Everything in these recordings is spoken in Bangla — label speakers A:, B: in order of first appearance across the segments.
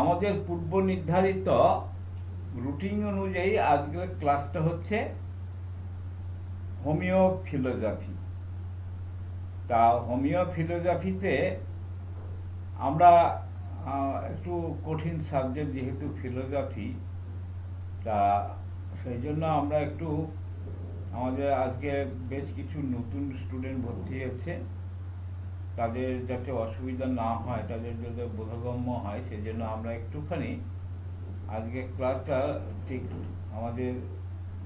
A: আমাদের পূর্ব নির্ধারিত রুটিন অনুযায়ী আজকের ক্লাসটা হচ্ছে হোমিও ফিলোজফি। তা হোমিও ফিলোজফিতে আমরা একটু কঠিন সাবজেক্ট যেহেতু ফিলোজফি, তা সেই জন্য আমরা একটু আমাদের আজকে বেশ কিছু নতুন স্টুডেন্ট ভর্তি হয়েছে, তাদের যাতে অসুবিধা না হয়, তাদের যাতে বোধগম্য হয়, সেই জন্য আমরা একটুখানি আজকে ক্লাসটা ঠিক আমাদের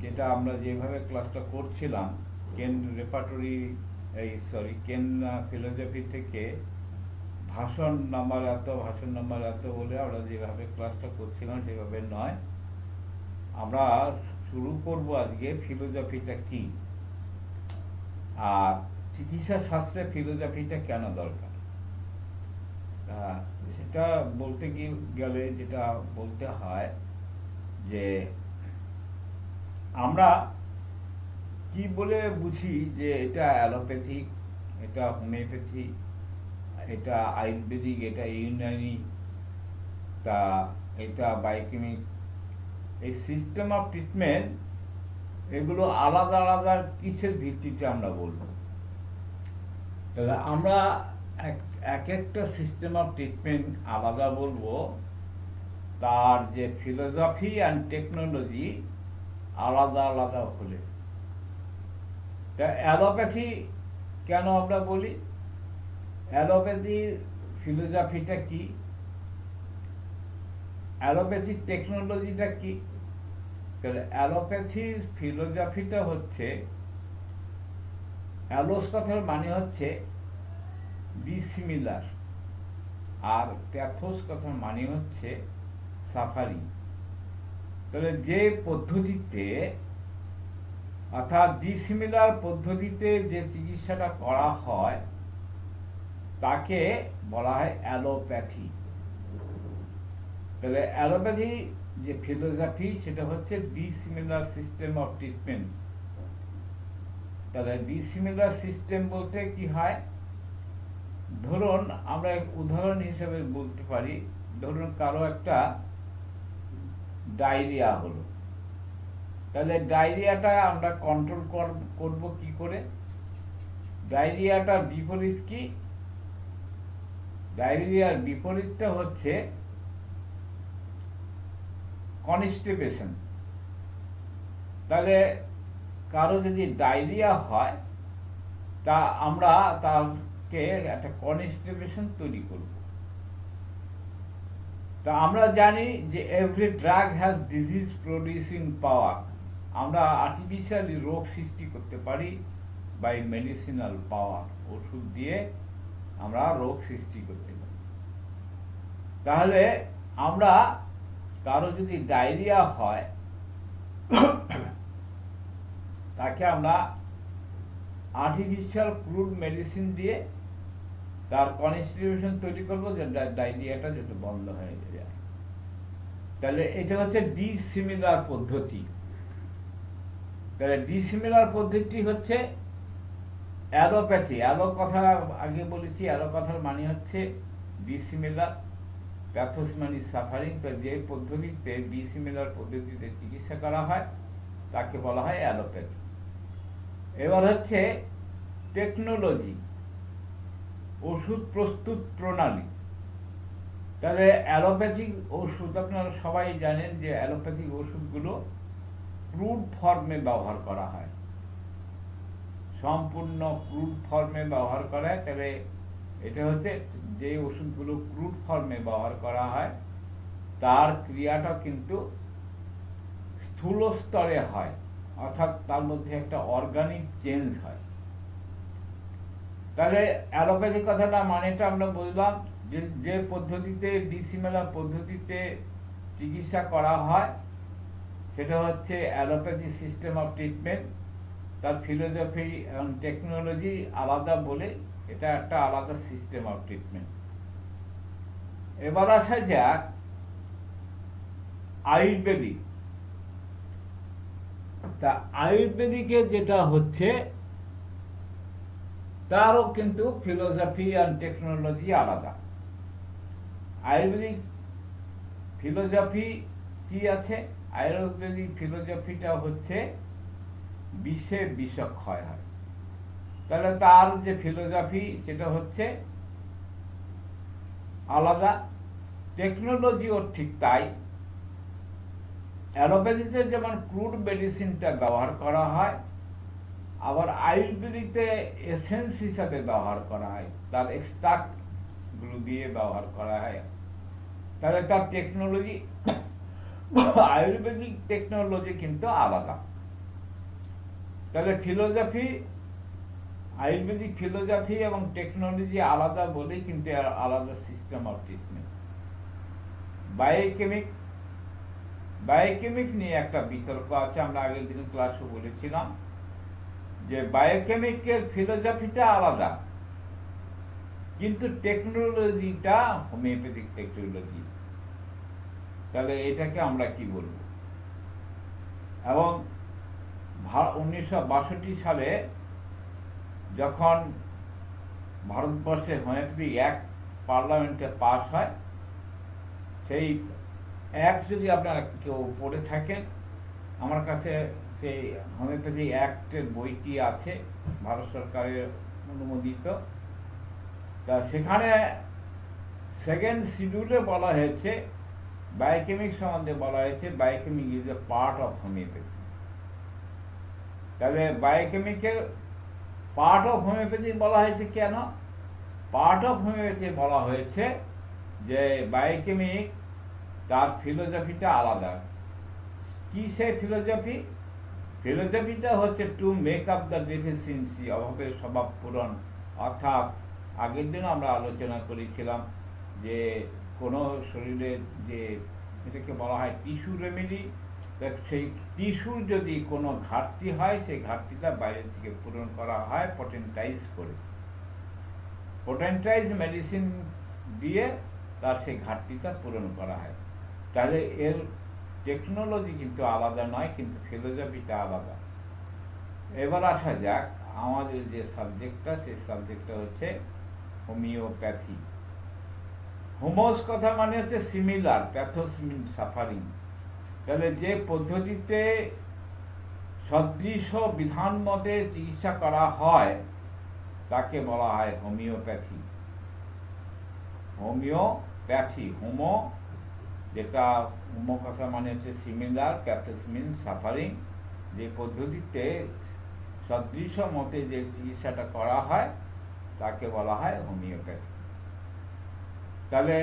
A: যেটা আমরা যেভাবে ক্লাসটা করছিলাম কেন রেপার্টরি কেন ফিলোজফি থেকে ভাষণ নাম্বার এত বলে আমরা যেভাবে ক্লাসটা করছিলাম সেভাবে নয়, আমরা শুরু করব আজকে ফিলোজফিটা কি আর চিকিৎসা শাস্ত্রে ফিলোজফিটা কেন দরকার। সেটা বলতে গেলে যেটা বলতে হয় যে আমরা কি বলে বুঝি যে এটা অ্যালোপ্যাথিক, এটা হোমিওপ্যাথি, এটা আয়ুর্বেদিক, এটা ইউনানি, তা এটা বায়োকেমিক। এই সিস্টেম অফ ট্রিটমেন্ট এগুলো আলাদা আলাদা কিসের ভিত্তিতে আমরা বলবো? তাহলে আমরা এক একটা সিস্টেম অফ ট্রিটমেন্ট আলাদা বলবো, তার যে ফিলোসফি অ্যান্ড টেকনোলজি আলাদা আলাদা হলে। তা অ্যালোপ্যাথি কেন আমরা বলি? অ্যালোপ্যাথির ফিলোসফিটা কি, অ্যালোপ্যাথির টেকনোলজিটা কি? তাহলে অ্যালোপ্যাথির ফিলোসফিটা হচ্ছে, অ্যালোস কথার মানে হচ্ছে ডিসিমিলার, আর প্যাথোস কথার মানে হচ্ছে সাফারিং। তাহলে যে পদ্ধতিতে অর্থাৎ ডিসিমিলার পদ্ধতিতে যে চিকিৎসাটা করা হয় তাকে বলা হয় অ্যালোপ্যাথি। তাহলে অ্যালোপ্যাথি যে ফিলোসফি সেটা হচ্ছে ডিসিমিলার সিস্টেম অফ ট্রিটমেন্ট। তাহলে ডিসিমিলার সিস্টেম বলতে কি হয়? ধরুন আমরা উদাহরণ হিসেবে বলতে পারি, ধরুন কারো একটা ডায়রিয়া হলো, তাহলে ডায়রিয়াটা আমরা কন্ট্রোল করব কি করে? ডায়রিয়াটার বিপরীত কি? ডায়রিয়ার বিপরীতটা হচ্ছে কনস্টিপেশন। তাহলে কারো যদি ডায়রিয়া হয় তা আমরা তাকে একটা কনস্টিপেশন তৈরি করব। তা আমরা জানি যে every drug has disease producing power. আমরা আর্টিফিশিয়ালি রোগ সৃষ্টি করতে পারি বাই মেডিসিনাল পাওয়ার, ওষুধ দিয়ে আমরা রোগ সৃষ্টি করতে পারি। তাহলে আমরা কারো যদি ডায়রিয়া হয় তাকে আমরা আর্টিফিশিয়াল ক্রুড মেডিসিন দিয়ে তার কনস্টিটিউশন তৈরি করবো, যে ডায়রিয়াটা যাতে বন্ধ হয়ে যায়। তাহলে এটা হচ্ছে ডিসিমিলার পদ্ধতি। তাহলে ডিসিমিলার পদ্ধতি হচ্ছে অ্যালোপ্যাথি। অ্যালো কথা আগে বলেছি, অ্যালো কথার মানে হচ্ছে ডিসিমিলার, প্যাথোস মানে সাফারিং। তো যে পদ্ধতিতে ডিসিমিলার পদ্ধতিতে চিকিৎসা করা হয় তাকে বলা হয় অ্যালোপ্যাথি। এবার হচ্ছে টেকনোলজি, ওষুধ প্রস্তুত প্রণালী। তাহলে অ্যালোপ্যাথিক ওষুধ আপনারা সবাই জানেন যে অ্যালোপ্যাথিক ওষুধগুলো ক্রুড ফর্মে ব্যবহার করা হয়, সম্পূর্ণ ক্রুড ফর্মে ব্যবহার করা হয়। তাহলে এটা হচ্ছে যে ওষুধগুলো ক্রুড ফর্মে ব্যবহার করা হয় তার ক্রিয়াটা কিন্তু স্থূল স্তরে হয়, অর্থাৎ তার মধ্যে একটা অর্গানিক চেঞ্জ হয়। তাহলে অ্যালোপ্যাথি কথাটা মানেটা আমরা বুঝলাম যে পদ্ধতিতে ডিসিমিলার পদ্ধতিতে চিকিৎসা করা হয় সেটা হচ্ছে অ্যালোপ্যাথি সিস্টেম অফ ট্রিটমেন্ট। তার ফিলোসফি এবং টেকনোলজি আলাদা বলে এটা একটা আলাদা সিস্টেম অফ ট্রিটমেন্ট। এবার আসা যাক আয়ুর্বেদিক। তা আয়ুর্বেদিকে যেটা হচ্ছে তারও কিন্তু ফিলোসফি আর টেকনোলজি আলাদা। আয়ুর্বেদিক ফিলোসফি কি আছে? আয়ুর্বেদিক ফিলোসফিটা হচ্ছে বিষে বিষক্ষয় হয়। তাহলে তার যে ফিলোসফি সেটা হচ্ছে আলাদা। টেকনোলজিও ঠিক তাই। অ্যালোপ্যাথিতে যেমন ক্রুড মেডিসিনটা ব্যবহার করা হয়, আবার আয়ুর্বেদিকতে এসেন্স হিসাবে ব্যবহার করা হয়, তার এক্সট্রাক্ট গুলো দিয়ে ব্যবহার করা হয়। তাহলে তার টেকনোলজি আয়ুর্বেদিক টেকনোলজি কিন্তু আলাদা। তাহলে ফিলোসফি, আয়ুর্বেদিক ফিলোসফি এবং টেকনোলজি আলাদা বলেই কিন্তু আলাদা system of treatment. Biochemic, biochemic নিয়ে একটা বিতর্ক আছে। আমরা আগের দিন ক্লাসে বলেছিলাম যে বায়োকেমিকের ফিলোসফিটা আলাদা, কিন্তু টেকনোলজিটা হোমিওপ্যাথিক টেকনোলজি। তাহলে এটাকে আমরা কি বলবো? এবং 1962 সালে যখন ভারতবর্ষে হোমিওপ্যাথি অ্যাক্ট পার্লামেন্টে পাস হয়, সেই অ্যাক্ট যদি আপনারা কেউ পড়ে থাকেন, আমার কাছে সেই হোমিওপ্যাথি অ্যাক্টের বইটি আছে, ভারত সরকারের অনুমোদিত। তা সেখানে সেকেন্ড শিডিউলে বলা হয়েছে, বায়োকেমিক সম্বন্ধে বলা হয়েছে, biochemic is a part of homeopathy. তাহলে বায়োকেমিকের পার্ট অফ হোমিওপ্যাথি বলা হয়েছে কেন? পার্ট অফ হোমিওপ্যাথি বলা হয়েছে যে বায়োকেমিক তার ফিলোসফিটা আলাদা। কি সেই ফিলোসফি? ফিলোসফিটা হচ্ছে to make up the deficiency, অভাবের স্বভাব পূরণ। অর্থাৎ আগের দিন আমরা আলোচনা করেছিলাম যে কোনো শরীরের যে এটাকে বলা হয় টিস্যু রেমেডি, সেই টিস্যুর যদি কোনো ঘাটতি হয়, সেই ঘাটতিটা বাইরে থেকে পূরণ করা হয় পটেন্টাইজ করে। পটেন্টাইজ মেডিসিন দিয়ে তার সেই ঘাটতিটা পূরণ করা হয়। তাহলে এর টেকনোলজি কিন্তু আলাদা নয়, কিন্তু ফিলোসফিটা আলাদা। এবার আসা যাক আমাদের যে সাবজেক্টটা, সেই সাবজেক্টটা হচ্ছে হোমিওপ্যাথি। হোমোস কথা মানে হচ্ছে সিমিলার, প্যাথোস মিন সাফারিং। তাহলে যে পদ্ধতিতে সদৃশ বিধান মতে চিকিৎসা করা হয় তাকে বলা হয় হোমিওপ্যাথি। হোমিওপ্যাথি, হোমো যেটা হোমো কথা মানে হচ্ছে সিমিলার, প্যাথোস মিন সাফারিং। যে পদ্ধতিতে সদৃশ মতে যে চিকিৎসাটা করা হয় তাকে বলা হয় হোমিওপ্যাথি। তাহলে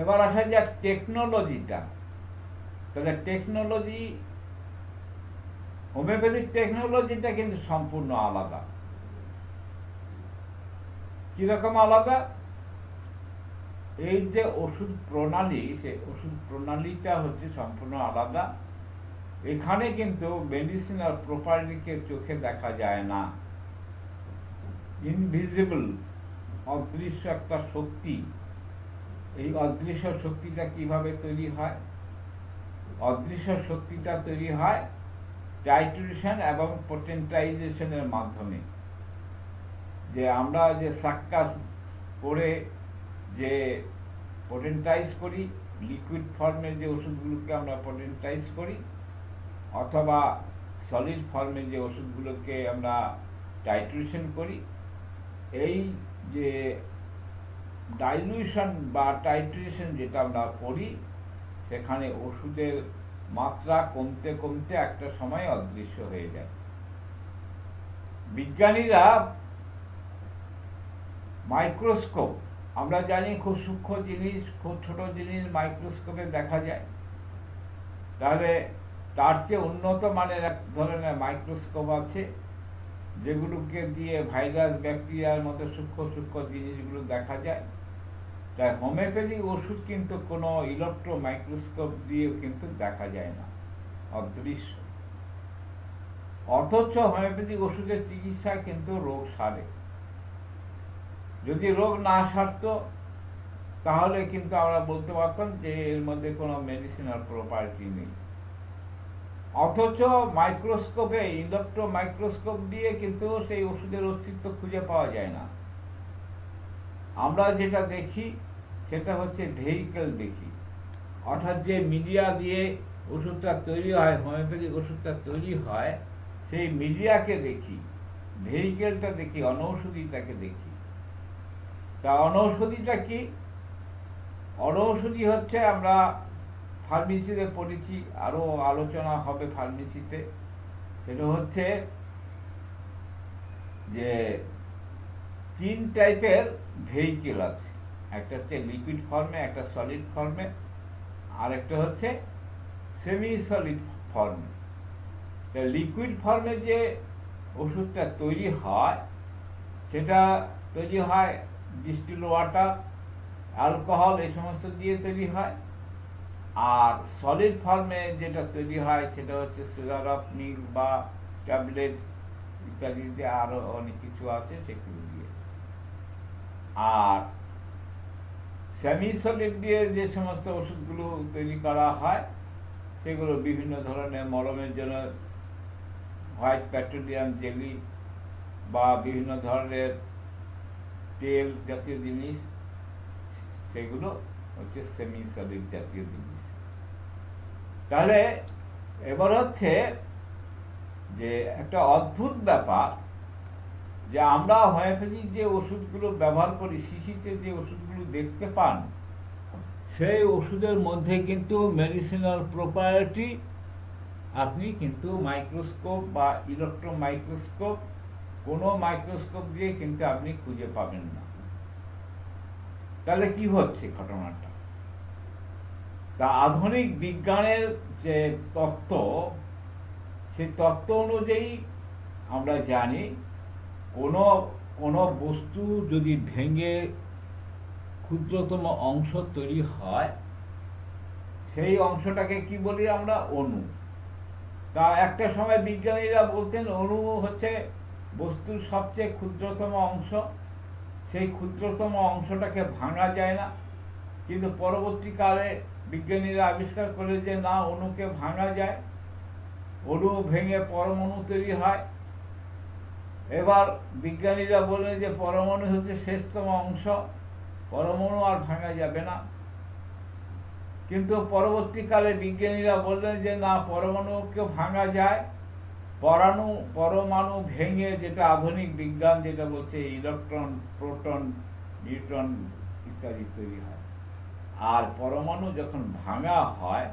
A: এবার আসা যাক টেকনোলজিটা। তাহলে টেকনোলজি, হোমিওপ্যাথিক টেকনোলজিটা কিন্তু সম্পূর্ণ আলাদা। কিরকম আলাদা? এই যে ওষুধ প্রণালী, সেই ওষুধ প্রণালীটা হচ্ছে সম্পূর্ণ আলাদা। এখানে কিন্তু মেডিসিনাল প্রপার্টিকে চোখে দেখা যায় না, ইনভিজিবল, অদৃশ্য একটা শক্তি। এই অদৃশ্য শক্তিটা কিভাবে তৈরি হয়? অদৃশ্য শক্তিটা তৈরি হয় টাইট্রেশন এবং পটেন্টাইজেশনের মাধ্যমে। যে আমরা যে সাক্কাস করে যে পটেন্টাইজ করি, লিকুইড ফর্মের যে ওষুধগুলোকে আমরা পটেন্টাইজ করি, অথবা সলিড ফর্মের যে ওষুধগুলোকে আমরা টাইট্রেশন করি, এই যে ডাইলিউশন বা টাইট্রেশন যেটা আমরা করি, সেখানে ওষুধের মাত্রা কমতে কমতে একটা সময় অদৃশ্য হয়ে যায়। বিজ্ঞানীরা মাইক্রোস্কোপ, আমরা জানি খুব সূক্ষ্ম জিনিস, খুব ছোট জিনিস মাইক্রোস্কোপে দেখা যায়। তাহলে তার চেয়ে উন্নত মানের এক ধরনের মাইক্রোস্কোপ আছে, যেগুলোকে দিয়ে ভাইরাস, ব্যাকটেরিয়ার মতো সূক্ষ্ম সূক্ষ্ম জিনিসগুলো দেখা যায়। তাই হোমিওপ্যাথিক ওষুধ কিন্তু কোনো ইলেকট্রো মাইক্রোস্কোপ দিয়েও কিন্তু দেখা যায় না, অদৃশ্য। অথচ হোমিওপ্যাথিক ওষুধের চিকিৎসা কিন্তু রোগ সারে। যদি রোগ না সারতো তাহলে কিন্তু আমরা বলতে পারতাম যে এর মধ্যে কোনো মেডিসিনাল প্রপার্টি নেই। অথচ মাইক্রোস্কোপে, ইলেকট্রো মাইক্রোস্কোপ দিয়ে কিন্তু সেই ওষুধের অস্তিত্ব খুঁজে পাওয়া যায় না। আমরা যেটা দেখি সেটা হচ্ছে ভেহিকেল দেখি, অর্থাৎ যে মিডিয়া দিয়ে ওষুধটা তৈরি হয়, হোমিওপ্যাথিক ওষুধটা তৈরি হয়, সেই মিডিয়াকে দেখি, ভেহিকেলটা দেখি, অনৌষধিটাকে দেখি। তা অনৌষধিটা কি? অনৌষধি হচ্ছে, আমরা ফার্মেসিতে পড়েছি, আরো আলোচনা হবে ফার্মেসিতে, সেটা হচ্ছে যে 3 টাইপের ভেহিকেল আছে। একটা হচ্ছে লিকুইড ফর্মে, একটা সলিড ফর্মে, আর একটা হচ্ছে সেমি সলিড ফর্মে। লিকুইড ফর্মে যে ওষুধটা তৈরি হয়, সেটা তৈরি হয় ডিস্টিল ওয়াটার, অ্যালকোহল, এই সমস্ত দিয়ে তৈরি হয়। আর সলিড ফর্মে যেটা তৈরি হয় সেটা হচ্ছে সুগার অফ মিল্ক বা ট্যাবলেট ইত্যাদিতে, আরো অনেক কিছু আছে সেগুলো দিয়ে। আর সেমি সলিড দিয়ে যে সমস্ত ওষুধগুলো তৈরি করা হয়, সেগুলো বিভিন্ন ধরনের মলমের জন্য হোয়াইট পেট্রোলিয়াম জেলি বা বিভিন্ন ধরনের তেল জাতীয় জিনিস, সেগুলো হচ্ছে সেমি সলিড জাতীয় জিনিস। তাহলে এবার হচ্ছে যে একটা অদ্ভুত ব্যাপার, যে আমরা হোমিওপ্যাথিক যে ওষুধগুলো ব্যবহার করি, শিশিতে যে ওষুধগুলো দেখতে পান, সেই ওষুধের মধ্যে কিন্তু মেডিসিনাল প্রপার্টি আপনি কিন্তু মাইক্রোস্কোপ বা ইলেকট্রন মাইক্রোস্কোপ, কোনো মাইক্রোস্কোপ দিয়ে কিন্তু আপনি খুঁজে পাবেন না। তাহলে কি হচ্ছে ঘটনাটা? তা আধুনিক বিজ্ঞানের যে তত্ত্ব, সেই তত্ত্ব অনুযায়ী আমরা জানি, কোনো বস্তু যদি ভেঙে ক্ষুদ্রতম অংশ তৈরি হয়, সেই অংশটাকে কি বলি আমরা? অণু। তা একটা সময় বিজ্ঞানীরা বলতেন অণু হচ্ছে বস্তুর সবচেয়ে ক্ষুদ্রতম অংশ, সেই ক্ষুদ্রতম অংশটাকে ভাঙা যায় না। কিন্তু পরবর্তীকালে বিজ্ঞানীরা আবিষ্কার করে যে না, অণুকে ভাঙা যায়, অণু ভেঙে পরমাণু তৈরি হয়। এবার বিজ্ঞানীরা বললেন যে পরমাণু হচ্ছে শেষতম অংশ, পরমাণু আর ভাঙা যাবে না। কিন্তু পরবর্তীকালে বিজ্ঞানীরা বললেন যে না, পরমাণুকে ভাঙা যায়। পরমাণু ভেঙে, যেটা আধুনিক বিজ্ঞান যেটা বলছে, ইলেকট্রন, প্রোটন, নিউট্রন ইত্যাদি তৈরি হয়। আর পরমাণু যখন ভাঙা হয়,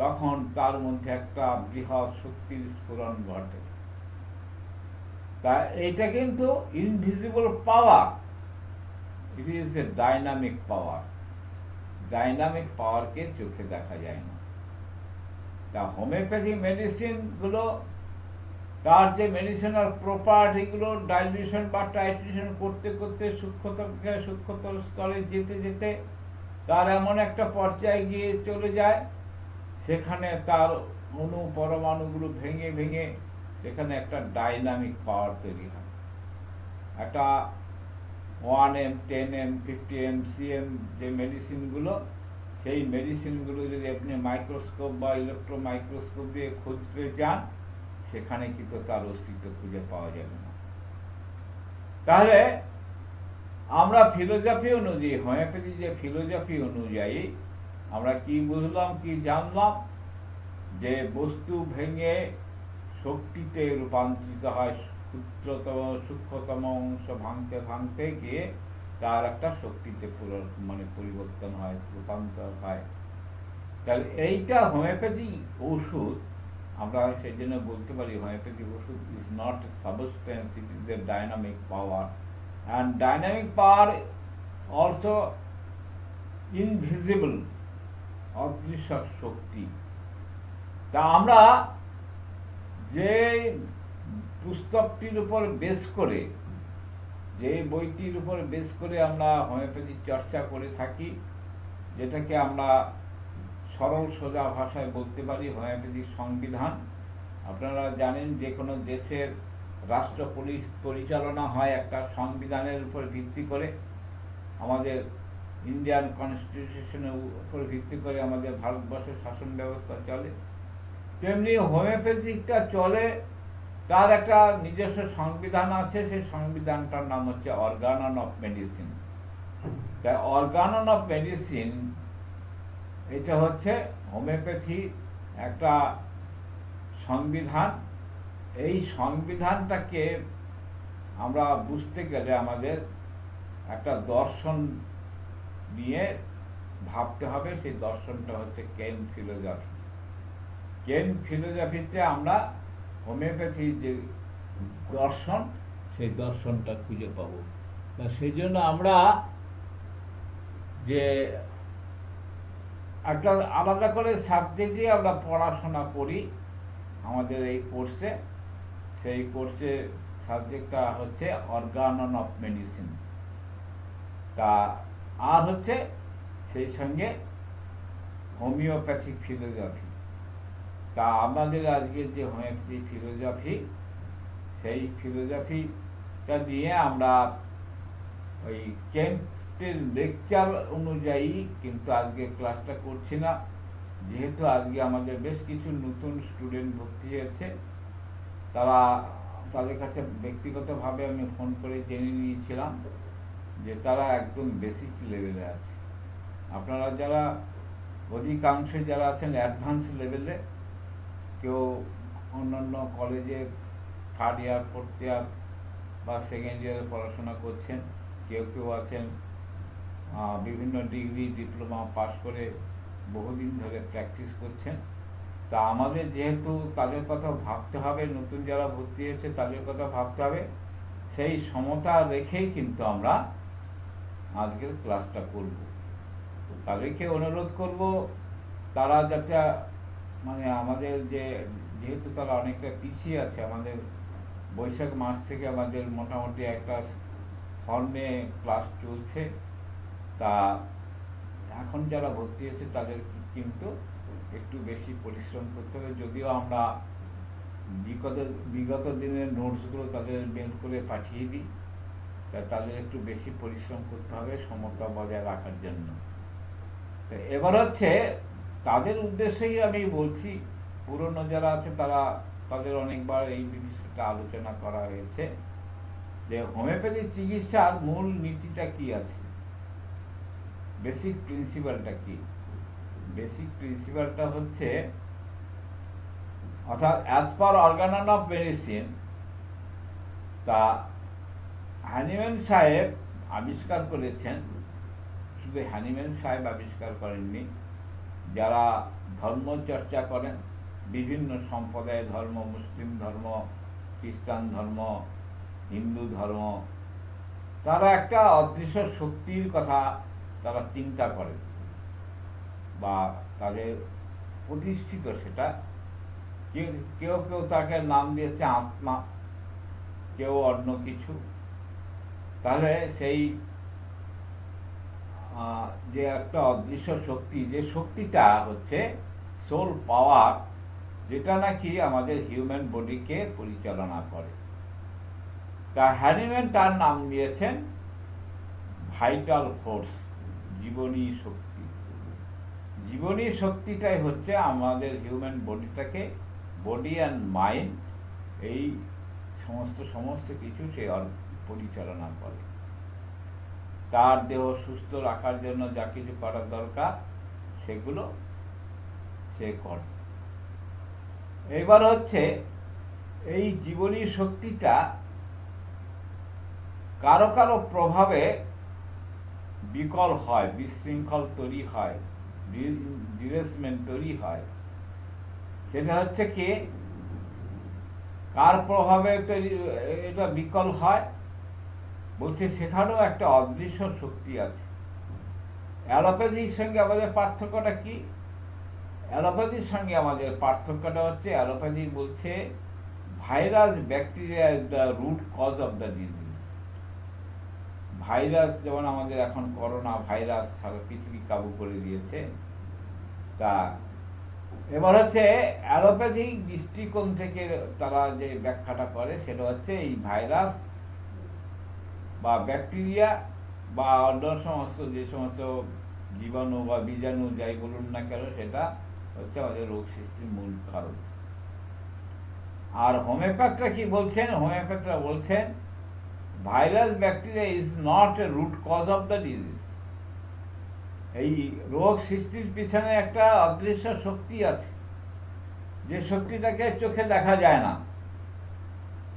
A: তখন তার মধ্যে একটা বৃহৎ শক্তির স্ফুরণ ঘটে। তা এটা কিন্তু invisible power, it is a dynamic power. Dynamic পাওয়ারকে চোখে দেখা যায় না। তা হোমিওপ্যাথিক মেডিসিন গুলো, তার যে মেডিসিনাল প্রপার্টি গুলো ডাইলিউশন বা টাইট্রেশন করতে করতে সূক্ষ্মতর স্তরে যেতে যেতে তার এমন একটা পর্যায়ে গিয়ে চলে যায়, সেখানে তার অণু পরমাণুগুলো ভেঙে ভেঙে সেখানে একটা ডাইনামিক পাওয়ার তৈরি হয়। একটা 1M, 10M, 50M, CM যে মেডিসিনগুলো, সেই মেডিসিনগুলো যদি আপনি মাইক্রোস্কোপ বা ইলেকট্রো মাইক্রোস্কোপ দিয়ে খুঁজতে যান, সেখানে কিন্তু তার অস্তিত্ব খুঁজে পাওয়া যাবে না। তাহলে আমরা ফিলোসফি অনুযায়ী, হোমিওপ্যাথি যে ফিলোসফি অনুযায়ী আমরা কি বুঝলাম, কি জানলাম? যে বস্তু ভেঙে শক্তিতে রূপান্তরিত হয়, ক্ষুদ্রতম সূক্ষ্মতম অংশ ভাঙতে ভাঙতে গিয়ে তার একটা শক্তিতে পরিবর্তন হয়, রূপান্তর হয়। তাহলে এইটা হোমিওপ্যাথি ওষুধ। আমরা সেই জন্য বলতে পারি হোমিওপ্যাথি ওষুধ is not a substance, it is a dynamic power. And dynamic power also invisible, অদৃশ্য শক্তি। তা আমরা যে পুস্তকটির উপর বেস করে, যে বইটির উপর বেস করে আমরা হোমিওপ্যাথি চর্চা করে থাকি, যেটাকে আমরা সরল সোজা ভাষায় বলতে পারি হোমিওপ্যাথিক সংবিধান। আপনারা জানেন যে কোনো দেশের রাষ্ট্র পরিচালনা হয় একটা সংবিধানের উপর ভিত্তি করে। আমাদের ইন্ডিয়ান কনস্টিটিউশনের উপর ভিত্তি করে আমাদের ভারতবর্ষের শাসন ব্যবস্থা চলে। তেমনি হোমিওপ্যাথিকটা চলে, তার একটা নিজস্ব সংবিধান আছে। সেই সংবিধানটার নাম হচ্ছে অর্গানন অফ মেডিসিন। তাই অর্গানন অফ মেডিসিন এটা হচ্ছে হোমিওপ্যাথি একটা সংবিধান। এই সংবিধানটাকে আমরা বুঝতে গেলে আমাদের একটা দর্শন নিয়ে ভাবতে হবে। সেই দর্শনটা হচ্ছে কেন ফিলোজফি। কেন ফিলোজফিতে আমরা হোমিওপ্যাথির যে দর্শন, সেই দর্শনটা খুঁজে পাবো। তা সেই জন্য আমরা যে একটা আলাদা করে সাবজেক্টে আমরা পড়াশোনা করি আমাদের এই কোর্সে। সেই কোর্সে সাবজেক্টটা হচ্ছে অর্গানন অফ মেডিসিন। তা আর হচ্ছে সেই সঙ্গে হোমিওপ্যাথিক ফিলোজফি। তা আমাদের আজকের যে হোমিওপ্যাথি ফিলোজফি, সেই ফিলোজফিটা নিয়ে আমরা ওই কেন্টের লেকচার অনুযায়ী কিন্তু আজকে ক্লাসটা করছি না, যেহেতু আজকে আমাদের বেশ কিছু নতুন স্টুডেন্ট ভর্তি হয়েছে। তাদের কাছে ব্যক্তিগতভাবে আমি ফোন করে জেনে নিয়েছিলাম যে তারা একদম বেসিক লেভেলে আছে। আপনারা যারা অধিকাংশ যারা আছেন অ্যাডভান্স লেভেলে, কেউ অন্যান্য কলেজে থার্ড ইয়ার, ফোর্থ ইয়ার বা সেকেন্ড ইয়ারে পড়াশোনা করছেন, কেউ কেউ আছেন বিভিন্ন ডিগ্রি ডিপ্লোমা পাস করে বহুদিন ধরে প্র্যাকটিস করছেন। তা আমাদের যেহেতু তাদের কথা ভাবতে হবে, নতুন যারা ভর্তি হয়েছে তাদের কথা ভাবতে হবে, সেই সমতা রেখেই কিন্তু আমরা আজকের ক্লাসটা করব। তাদেরকে অনুরোধ করব তারা যাতে মানে আমাদের যেহেতু তারা অনেকটা পিছিয়ে আছে, আমাদের বৈশাখ মাস থেকে আমাদের মোটামুটি একটা ফর্মে ক্লাস চলছে। তা এখন যারা ভর্তি হয়েছে তাদের কিন্তু একটু বেশি পরিশ্রম করতে হবে। যদিও আমরা বিগত দিনের নোটসগুলো তাদের বের করে পাঠিয়ে দিই, তা তাদের একটু বেশি পরিশ্রম করতে হবে সমতা বজায় রাখার জন্য। তো এবার হচ্ছে তাদের উদ্দেশ্যেই আমি বলছি, পুরনো যারা আছে তাদের অনেকবার এই বিষয়টা আলোচনা করা হয়েছে যে হোমিওপ্যাথি চিকিৎসার মূল নীতিটা কি আছে, বেসিক প্রিন্সিপালটা কি। বেসিক প্রিন্সিপালটা হচ্ছে, অর্থাৎ as per Organon of medicine, তা হ্যানিম্যান সাহেব আবিষ্কার করেছেন। শুধু হ্যানিম্যান সাহেব আবিষ্কার করেননি, যারা ধর্ম চর্চা করেন, বিভিন্ন সম্প্রদায়ের ধর্ম, মুসলিম ধর্ম, খ্রিস্টান ধর্ম, হিন্দু ধর্ম, তারা একটা অদৃশ্য শক্তির কথা তারা চিন্তা করেন বা তাদের প্রতিষ্ঠিত সেটা। কেউ কেউ তাকে নাম দিয়েছে আত্মা, কেউ অন্য কিছু। তাহলে সেই যে একটা অদৃশ্য শক্তি, যে শক্তিটা হচ্ছে সোল পাওয়ার, যেটা নাকি আমাদের হিউম্যান বডিকে পরিচালনা করে। তা হ্যানিম্যান তার নাম দিয়েছেন ভাইটাল ফোর্স, জীবনী শক্তি। জীবনী শক্তিটাই হচ্ছে আমাদের হিউম্যান বডিটাকে, বডি অ্যান্ড মাইন্ড, এই সমস্ত কিছু সে পরিচালনা করে। তার দেহ সুস্থ রাখার জন্য যা কিছু করার দরকার সেগুলো সে করে। এবার হচ্ছে এই জীবনী শক্তিটা কারো কারো প্রভাবে বিকল হয়, বিশৃঙ্খল তৈরি হয়, ডিরেসমেন্ট তৈরি হয়। সেটা হচ্ছে কি, কার প্রভাবে এটা বিকল হয় বলছে, সেখানেও একটা অদৃশ্য শক্তি আছে। অ্যালোপ্যাথির সঙ্গে আমাদের পার্থক্যটা কি? অ্যালোপ্যাথির সঙ্গে আমাদের পার্থক্যটা হচ্ছে, অ্যালোপ্যাথি বলছে virus, bacteria is the root cause of the disease. Virus, যেমন আমাদের এখন করোনা ভাইরাস সারা পৃথিবী কাবু করে দিয়েছে। তা এবার হচ্ছে অ্যালোপ্যাথিক দৃষ্টিকোণ থেকে তারা যে ব্যাখ্যাটা করে সেটা হচ্ছে, এই ভাইরাস বা ব্যাকটেরিয়া বা অন্য যে সমস্ত জীবাণু বা বীজাণু যাই বলুন না কেন, সেটা হচ্ছে আমাদের রোগ সৃষ্টির মূল কারণ। আর হোমিওপ্যাথরা কি বলছেন? হোমিওপ্যাথরা বলছেন virus, bacteria is not a root cause of the disease. এই রোগ সৃষ্টির পিছনে একটা অদৃশ্য শক্তি আছে, যে শক্তিটাকে চোখে দেখা যায় না।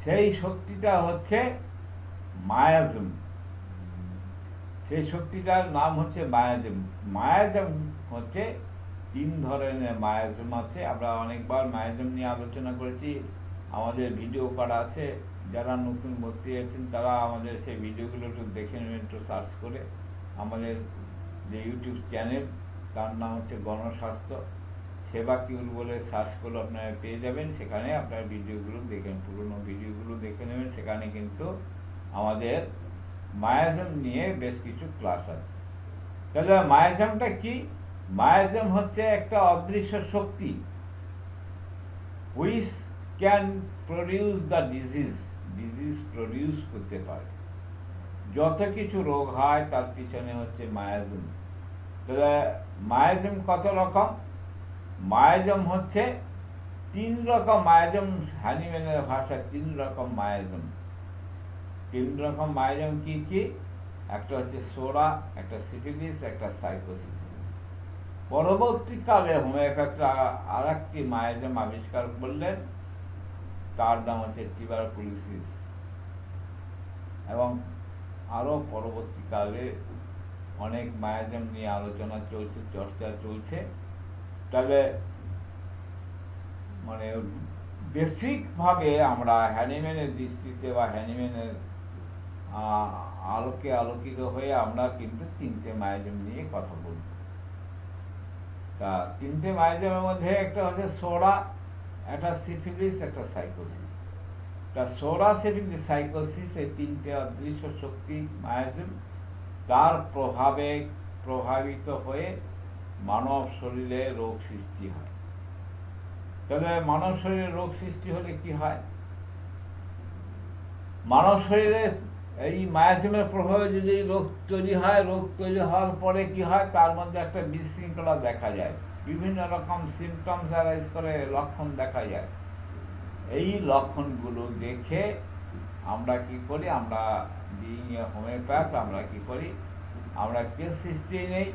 A: সেই শক্তিটা হচ্ছে মায়াজম। সেই শক্তিটার নাম হচ্ছে মায়াজম। মায়াজম হচ্ছে 3 ধরনের মায়াজম আছে। আমরা অনেকবার মায়াজম নিয়ে আলোচনা করেছি, আমাদের ভিডিও করা আছে। যারা নতুন ভর্তি হয়েছেন তারা আমাদের সেই ভিডিওগুলো একটু দেখে নেবেন, একটু সার্চ করে। আমাদের যে ইউটিউব চ্যানেল, তার নাম হচ্ছে গণস্বাস্থ্য সেবা কিউর বলে সার্চ করলে আপনারা পেয়ে যাবেন। সেখানে আপনার ভিডিওগুলো দেখেন, পুরনো ভিডিওগুলো দেখে নেবেন। সেখানে কিন্তু আমাদের মায়াজম নিয়ে বেশ কিছু ক্লাস আছে। তাহলে মায়াজমটা কি? মায়াজম হচ্ছে একটা অদৃশ্য শক্তি which can produce the disease. Disease produce করতে পারে। যত কিছু রোগ হয় তার পিছনে হচ্ছে মায়াজম। তাহলে মায়াজম কত রকম? মায়াজম হচ্ছে 3 রকম মায়াজম। হ্যানিম্যানের ভাষায় 3 রকম মায়াজম। 3 রকম মায়াজম কি কি? একটা হচ্ছে সোরা, একটা সিফিলিস, একটা সাইকোসিস। পরবর্তীকালে হোমিওপ্যাথরা আর একটি মায়াজম আবিষ্কার করলেন, তার নাম হচ্ছে টিউবারকুলোসিস। এবং আরো পরবর্তীকালে অনেক মায়াজম নিয়ে আলোচনা চলছে, চর্চা চলছে। তবে মানে বেসিক ভাবে আমরা হ্যানিম্যানের দৃষ্টিতে বা হ্যানিম্যানের আলোকে আলোকিত হয়ে আমরা কিন্তু 3টে মায়াজম নিয়ে কথা বলব। তা 3টে মায়াজমের মধ্যে একটা হচ্ছে সোরা, একটা সিফিলিস, একটা সাইকোসিস। তা সোরা, সিফিলিস, সাইকোসিস এই 3টে অদৃশ্য শক্তি মায়াজম, তার প্রভাবে প্রভাবিত হয়ে মানব শরীরে রোগ সৃষ্টি হয়। তাহলে মানব শরীরে রোগ সৃষ্টি হলে কি হয়? মানব শরীরে এই মায়াজমের প্রভাবে যদি রোগ তৈরি হয়, রোগ তৈরি হওয়ার পরে কি হয়? তার মধ্যে একটা বিশৃঙ্খলা দেখা যায়, বিভিন্ন রকম সিমটমস অ্যারাইজ করে, লক্ষণ দেখা যায়। এই লক্ষণগুলো দেখে আমরা কি করি? আমরা বিইং এ হোমিওপ্যাথ আমরা কি করি? আমরা কেস হিস্ট্রি নেই,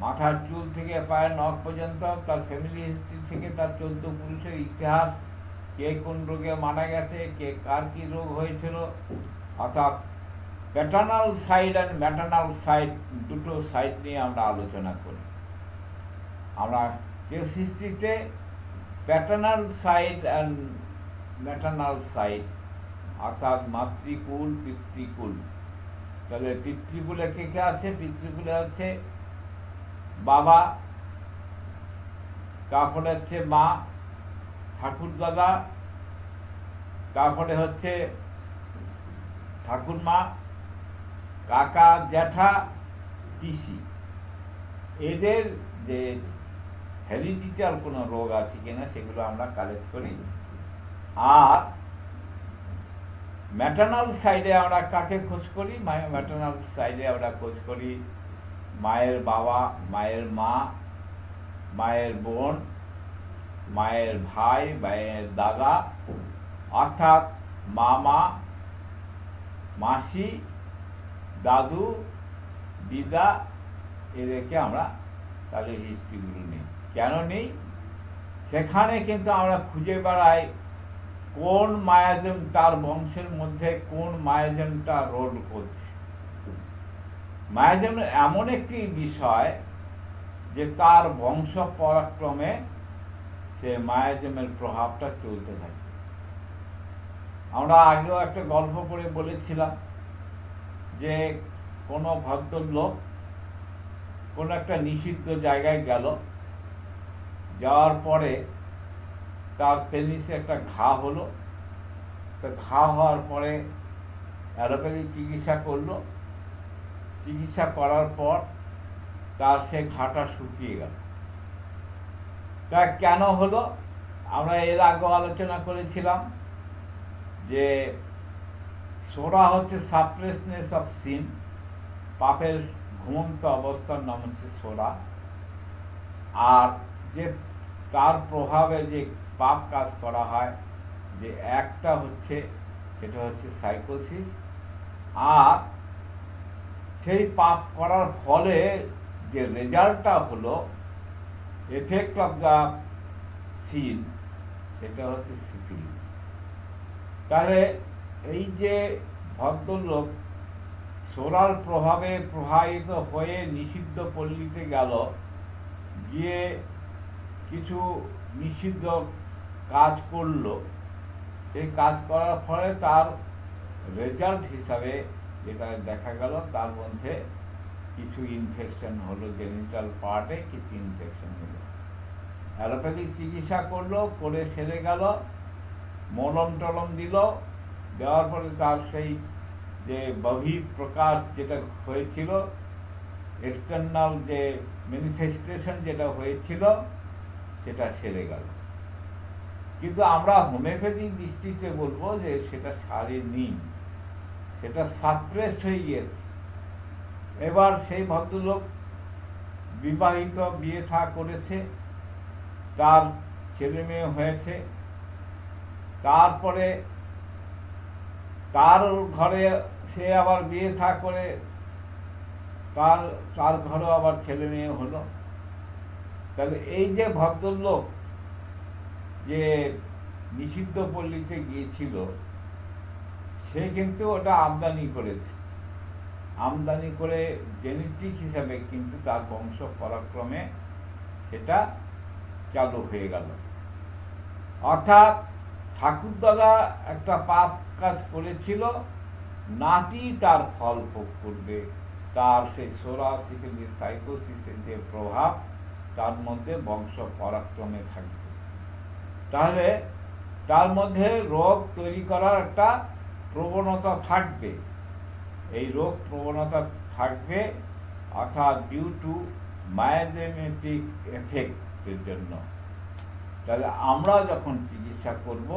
A: মাথার চুল থেকে পায়ের নখ পর্যন্ত, তার ফ্যামিলি হিস্ট্রি থেকে তার 14 পুরুষের ইতিহাস, কে কোন রোগে মারা গেছে, কে কার কি রোগ হয়েছিল, অর্থাৎ paternal side and maternal side, দুটো সাইড নিয়ে আমরা আলোচনা করি। আমরা কেস হিস্ট্রিতে paternal side and maternal side, অর্থাৎ মাতৃকুল, পিতৃকুল। তাহলে পিতৃকুলে কে কে আছে? পিতৃকুলে আছে বাবা, তারপরে হচ্ছে মা, ঠাকুরদাদা, তারপরে হচ্ছে ঠাকুরমা, কাকা, জ্যাঠা, পিসি। এদের যে হেরিডিটাল কোনো রোগ আছে কিনা সেগুলো আমরা কালেক্ট করি। আর ম্যাটার্নাল সাইডে আমরা কাকে খোঁজ করি? ম্যাটার্নাল সাইডে আমরা খোঁজ করি মায়ের বাবা, মায়ের মা, মায়ের বোন, মায়ের ভাই, মায়ের দাদা, অর্থাৎ মামা, মাসি, দাদু, দিদা, এদেরকে আমরা তাদের হিস্ট্রিগুলো নিই। কেন নেই? সেখানে কিন্তু আমরা খুঁজে বেড়াই কোন মায়াজম, তার বংশের মধ্যে কোন মায়াজমটা রোল করছে। মায়াজম এমন একটি বিষয় যে তার বংশ পরাক্রমে সে মায়াজমের প্রভাবটা চলতে থাকে। আমরা আগেও একটা গল্প করে বলেছিলাম যে কোনো ভদ্রলোক কোনো একটা নিষিদ্ধ জায়গায় গেল, যাওয়ার পরে তার পেনিসে একটা ঘা হলো। তো ঘা হওয়ার পরে অ্যালোপ্যাথি চিকিৎসা করলো। চিকিৎসা করার পর তার সে ঘাটা শুকিয়ে গেল। তা কেন হলো? আমরা এর আগে আলোচনা করেছিলাম যে সোরা হচ্ছে সাপ্রেসনেস অফ সিন, পাপের ঘুমন্ত অবস্থার নাম হচ্ছে সোরা। আর যে তার প্রভাবে যে পাপ কাজ করা হয়, যে একটা হচ্ছে সেটা হচ্ছে সাইকোসিস। আর সেই পাপ করার ফলে যে রেজাল্টটা হলো এফেক্ট অফ দ্য সিন, সেটা হচ্ছে সিফিলিস। তাহলে এই যে ভদ্রলোক সোলার প্রভাবে প্রভাবিত হয়ে নিষিদ্ধ পল্লীতে গেল, গিয়ে কিছু নিষিদ্ধ কাজ করলো, সেই কাজ করার ফলে তার রেজাল্ট হিসাবে যেটা দেখা গেল, তার মধ্যে কিছু ইনফেকশন হলো, জেনিটাল পার্টে কিছু ইনফেকশন হলো। অ্যালোপ্যাথিক চিকিৎসা করলো, করে সেরে গেল, মলম টলম দিল, দেওয়ার পরে তার সেই যে বহিঃপ্রকাশ যেটা হয়েছিল, এক্সটার্নাল যে ম্যানিফেস্টেশন যেটা হয়েছিল, সেটা সেরে গেল। কিন্তু আমরা হোমিওপ্যাথিক দৃষ্টিতে বলবো যে সেটা সারেনি, সেটা সাপ্রেসড হয়ে গিয়েছে। এবার সেই ভদ্রলোক বিবাহিত, বিয়ে থা করেছে, তার ছেলে মেয়ে হয়েছে, তারপরে তার ঘরে সে আবার বিয়ে থা করে তার ঘরেও আবার ছেলে মেয়ে হলো। তাহলে এই যে ভদ্রলোক যে নিষিদ্ধ পল্লীতে গিয়েছিল, সে কিন্তু ওটা আমদানি করেছে, আমদানি করে জেনেটিক হিসাবে কিন্তু তার বংশ পরাক্রমে সেটা চালু হয়ে গেল। অর্থাৎ ঠাকুরদাদা একটা পাপ কাজ করেছিল, নাতি তার ফল ভোগ করবে, তার সেই সোরা সিফিলিস সাইকোসিসের যে প্রভাব তার মধ্যে বংশ পরাক্রমে থাকবে। তাহলে তার মধ্যে রোগ তৈরি করার একটা প্রবণতা থাকবে। এই রোগ প্রবণতা থাকবে, অর্থাৎ ডিউ টু মায়োজেনেটিক এফেক্টের জন্য। তাহলে আমরা যখন চিকিৎসা করব,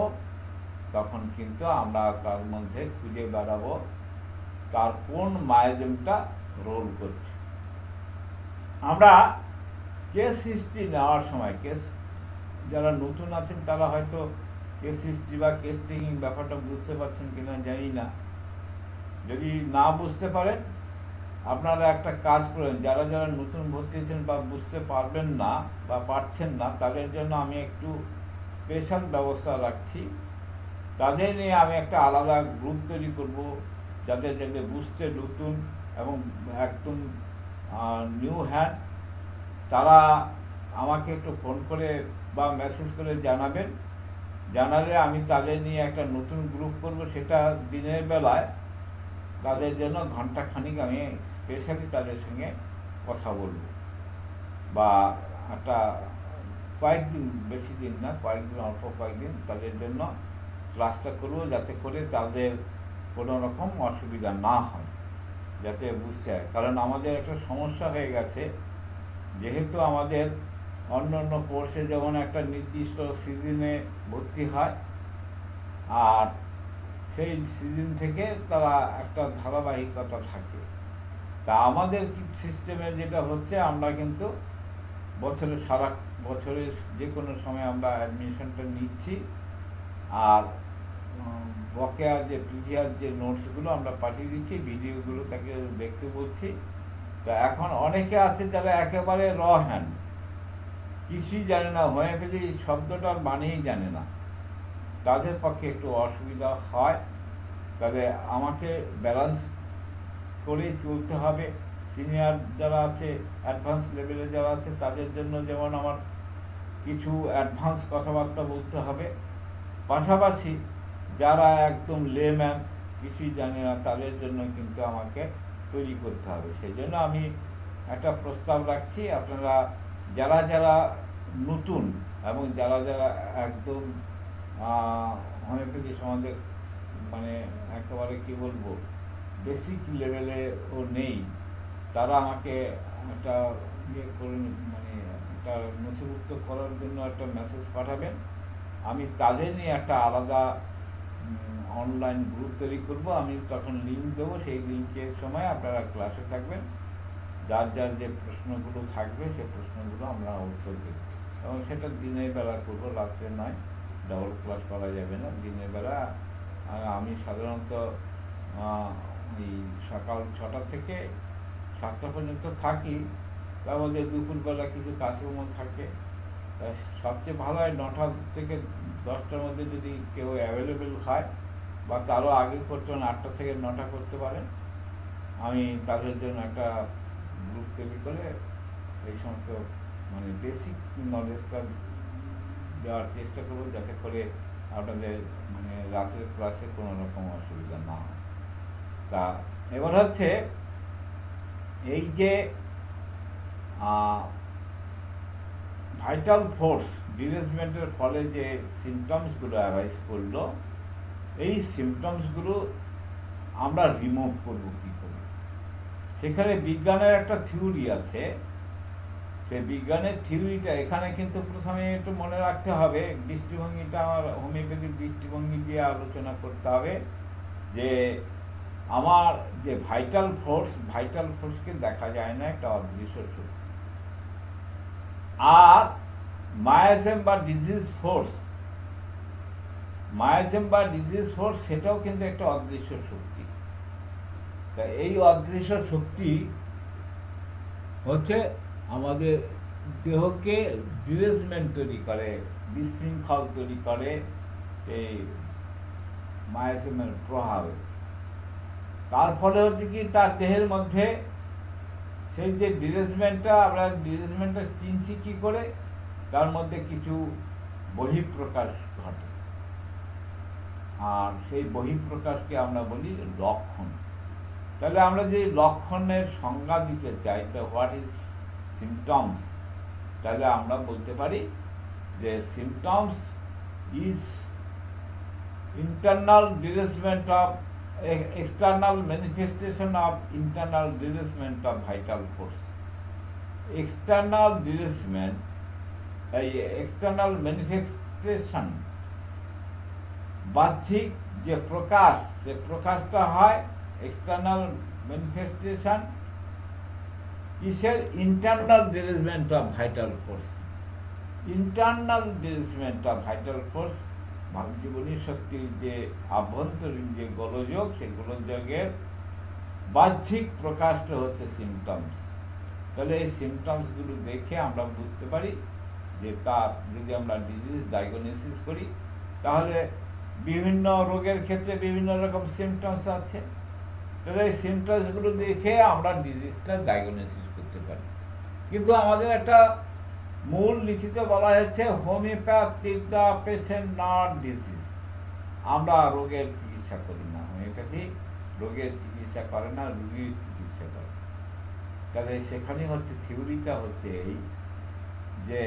A: তখন কিন্তু আমরা তার মধ্যে খুঁজে বেড়াবো তার কোন মায়োজেমটা রোল করছে। আমরা কেস হিস্ট্রি নেওয়ার সময়, যারা নতুন আছেন তারা হয়তো কেস হিস্ট্রি বা কেস টেকিং ব্যাপারটা বুঝতে পারছেন কিনা জানি না। যদি না বুঝতে পারেন, আপনারা একটা কাজ করেন, যারা যারা নতুন ভর্তি হয়েছেন বা বুঝতে পারবেন না বা পারছেন না, তাদের জন্য আমি একটু স্পেশাল ব্যবস্থা রাখছি। তাদের নিয়ে আমি একটা আলাদা গ্রুপ তৈরি করব, যাদের যাদের বুঝতে নতুন এবং একদম নিউ হ্যান্ড, তারা আমাকে একটু ফোন করে বা মেসেজ করে জানাবেন। জানালে আমি তাদের নিয়ে একটা নতুন গ্রুপ করব, সেটা দিনের বেলায় তাদের জন্য ঘন্টাখানিক আমি স্পেশালি তাদের সঙ্গে কথা বলবো, বা একটা কয়েকদিন, বেশি দিন না, কয়েকদিন, অল্প কয়েকদিন তাদের জন্য ক্লাসটা করবো, যাতে করে তাদের কোনো রকম অসুবিধা না হয়, যাতে বুঝতে হয়। কারণ আমাদের একটা সমস্যা হয়ে গেছে, যেহেতু আমাদের অন্য অন্য কোর্সে যেমন একটা নির্দিষ্ট সিজনে ভর্তি হয়, আর সেই সিজন থেকে তারা একটা ধারাবাহিকতা থাকে। তা আমাদের সিস্টেমে যেটা হচ্ছে, আমরা কিন্তু সারা বছরের যে কোনো সময় আমরা অ্যাডমিশনটা নিচ্ছি, আর বকেয়া যে প্রিভিয়াস যে নোটসগুলো আমরা পাঠিয়ে দিচ্ছি, ভিডিওগুলো তাকে দেখতে বলছি। তা এখন অনেকে আছে যারা একেবারে র হ্যান্ড, কিছুই জানে না, হোমিওপ্যাথি শব্দটার মানেই জানে না, তাদের পক্ষে একটু অসুবিধা হয়। তবে আমাকে ব্যালেন্স করে চলতে হবে। সিনিয়র যারা আছে, অ্যাডভান্স লেভেলে যারা আছে, তাদের জন্য যেমন আমার কিছু অ্যাডভান্স কথাবার্তা বলতে হবে, পাশাপাশি যারা একদম লেম্যান, কিছুই জানে না, তাদের জন্য কিন্তু আমাকে তৈরি করতে হবে। সেই জন্য আমি একটা প্রস্তাব রাখছি, আপনারা যারা যারা নতুন এবং যারা যারা একদম হোমিওপ্যাথি সম্বন্ধে মানে একেবারে কি বলবো বেসিক লেভেলে ও নেই, তারা আমাকে একটা ইয়ে করুন, মানে একটা নথিভুক্ত করার জন্য একটা মেসেজ পাঠাবেন। আমি তাদের নিয়ে একটা আলাদা অনলাইন গ্রুপ তৈরি করব, আমি তখন লিঙ্ক দেবো, সেই লিঙ্কের সময় আপনারা ক্লাসে থাকবেন, যার যার যে প্রশ্নগুলো থাকবে সেই প্রশ্নগুলো আমরা উত্তর দেব, এবং সেটা দিনের বেলা করবো, রাত্রে নয়, ডাবল ক্লাস করা যাবে না, দিনের বেলা। আমি সাধারণত এই সকাল 6টা থেকে 7টা পর্যন্ত থাকি, তার মধ্যে দুপুরবেলা কিছু কাজকর্ম থাকে, তা সবচেয়ে ভালো হয় 9টা থেকে 10টার মধ্যে যদি কেউ অ্যাভেলেবেল হয়, বা তারও আগে করতে পারেন, 8টা থেকে 9টা করতে পারেন। আমি তাদের জন্য একটা গ্রুপ তৈরি করে এই সমস্ত মানে বেসিক নলেজটা দেওয়ার চেষ্টা করবো, যাতে করে আপনাদের মানে রাতের ক্লাসে কোনো রকম অসুবিধা না হয়। তা এবার হচ্ছে এই যে ভাইটাল ফোর্স ডিরেজমেন্টের ফলে যে সিমটমসগুলো অ্যারাইজ করলো, এই সিমটমসগুলো আমরা রিমুভ করবো কি করে। সেখানে বিজ্ঞানের একটা থিওরি আছে, সেই বিজ্ঞানের থিওরিটা এখানে কিন্তু প্রথমে একটু মনে রাখতে হবে, দৃষ্টিভঙ্গিটা আমার হোমিওপ্যাথিক দৃষ্টিভঙ্গি দিয়ে আলোচনা করতে হবে, যে আমার যে ভাইটাল ফোর্সকে দেখা যায় না, একটা অদৃশ্য শক্তি। আর মায়াজম বা ডিজিজ ফোর্স সেটাও কিন্তু একটা অদৃশ্য শক্তি। তা এই অদৃশ্য শক্তি হচ্ছে আমাদের দেহকে ডিরেজমেন্ট তৈরি করে, বিশৃঙ্খল তৈরি করে এই মায়াজমের প্রভাবে। তার ফলে হচ্ছে কি, তার দেহের মধ্যে সেই যে ডিরেজমেন্টটা চিনছি কি করে, তার মধ্যে কিছু বহিঃপ্রকাশ ঘটে, আর সেই বহিঃপ্রকাশকে আমরা বলি লক্ষণ। তাহলে আমরা যে লক্ষণের সংজ্ঞা দিতে চাই, হোয়াট ইজ সিমটমস, তাহলে আমরা বলতে পারি যে symptoms is internal derangement of external manifestation of internal derangement of vital force. External manifestation বাহ্যিক যে প্রকাশটা হয়, এক্সটার্নাল ম্যানিফেস্টেশন কিসের? Internal derangement of vital force. Internal derangement of vital force, জীবনী শক্তির যে আভ্যন্তরীণ যে গোলযোগ, সেই গোলযোগের বাহ্যিক প্রকাশটা হচ্ছে সিমটমস। তাহলে এই সিমটমসগুলো দেখে আমরা বুঝতে পারি যে তার যদি আমরা ডিজিজ ডায়াগনোসিস করি, তাহলে বিভিন্ন রোগের ক্ষেত্রে বিভিন্ন রকম সিমটমস আছে, তাহলে এই সিমটমসগুলো দেখে আমরা ডিজিজটা ডায়াগনোসিস করতে পারি। কিন্তু আমাদের একটা মূল নীতিতে বলা হচ্ছে homeopathic the patient not disease. আমরা রোগের চিকিৎসা করি না, হোমিওপ্যাথি রোগের চিকিৎসা করে না, রোগীর চিকিৎসা করে। তাহলে সেখানে হচ্ছে থিওরিটা হচ্ছে এই, যে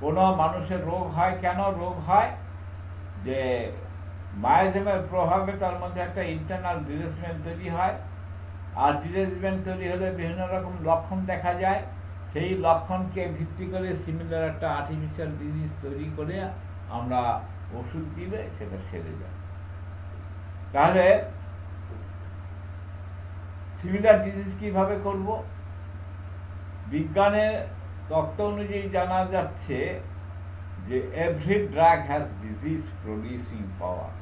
A: কোনো মানুষের রোগ হয়, কেন রোগ হয়? যে মায়াজমের প্রভাবে তার মধ্যে একটা ইন্টারনাল ডিরেজমেন্ট তৈরি হয়, আর ডিরেজমেন্ট তৈরি হলে বিভিন্ন রকম লক্ষণ দেখা যায়। সেই লক্ষণকে ভিত্তি করে সিমিলার একটা আর্টিফিশিয়াল ডিজিজ তৈরি করে আমরা ওষুধ দিলে সেটা সেরে যায়। তাহলে সিমিলার ডিজিজ কিভাবে করব? বিজ্ঞানের তত্ত্ব অনুযায়ী জানা যাচ্ছে যে every drug has disease producing power.